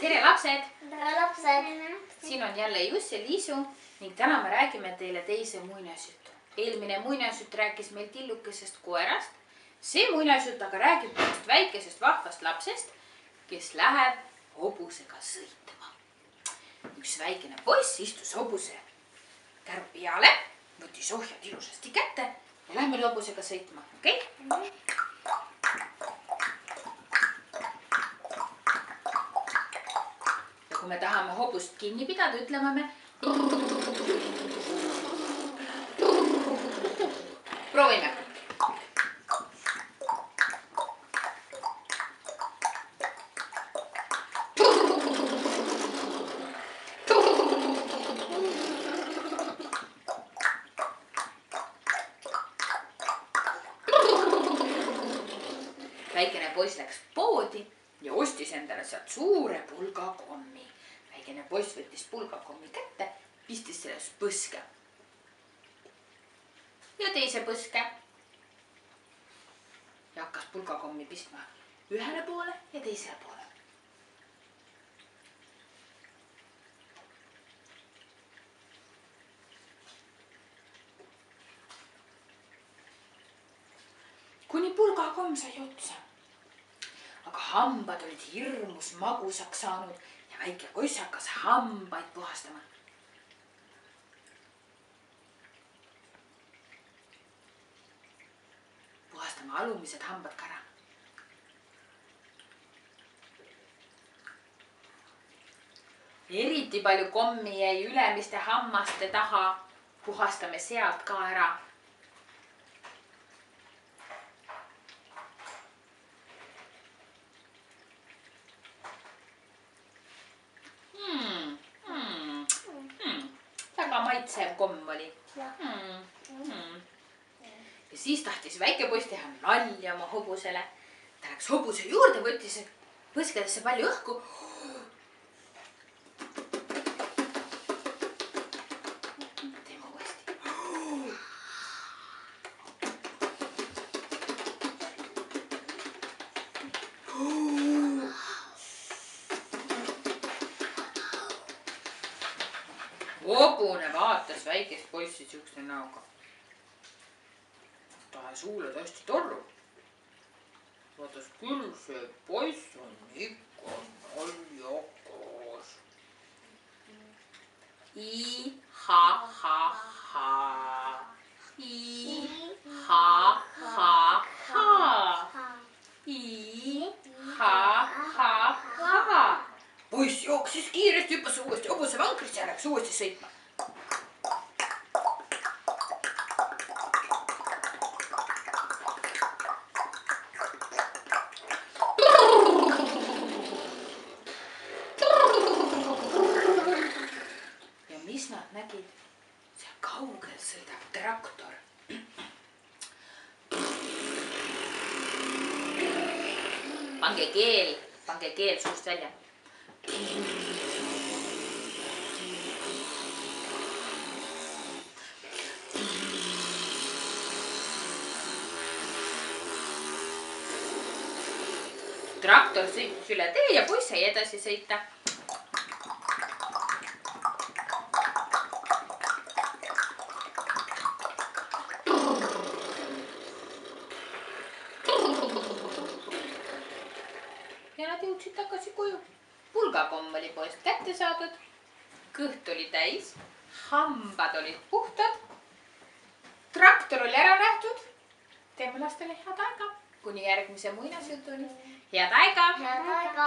tere lapsed! Tere lapsed! Siin on jälle Juss ja Liisu ning täna me räägime teile teise muinasjutu. Eelmine muinasjutt rääkis meil tillukesest koerast. See muinasjutt aga räägib ühest väikesest vahvast lapsest, kes läheb hobusega sõitma. Üks väikene poiss istus hobuse käru peale, võttis ohjad ilusasti kätte ja lähme hobusega sõitma, okei? Ja kui me tahame hobust kinni pidada, ütleme me proovime. Väikene poiss läks poodi ja ostis endale sealt suure pulgakommi. Väikene poiss võttis pulgakommi kätte, pistis selles põske. Ja teise põske. Ja hakkas pulgakommi pistma ühele poole ja teisele poole. Kuni pulgakomm sai otsa. Aga hambad olid hirmus magusaks saanud ja väike poiss hakkas hambaid puhastama. Puhastama alumised hambad ka ära. Eriti palju kommi jäi ülemiste hammaste taha. Puhastame sealt ka ära. Väga maitsev komm oli. Ja siis tahtis väike poiss teha nalja oma hobusele. Ta läks hobuse juurde, võttis põskedesse palju õhku. Teeme uuesti. Hobune vaatas väikest poissi siukse näoga. Ta ajas huuled hästi torru. Vaatas küll, see poiss on ikka naljakas. I-ha-ha-ha. I-ha-ha-ha. I-ha-ha-ha. Poiss jooksis kiiresti, hüppas uuesti hobuse vankrisse ja läks uuesti sõitma. Ja mis nad nägid? Seal kaugel sõidab traktor. Pange keel suust välja. Traktor sõitis üle tee ja poiss sai edasi sõita. Ja nad jõudsid tagasi koju. Pulgakomm oli poest kätte saadud. Kõht oli täis. Hambad olid puhtad. Traktor oli ära nähtud. Teeme lastele head aega. Kuni järgmise muinasjutuni. Head aega! Head aega!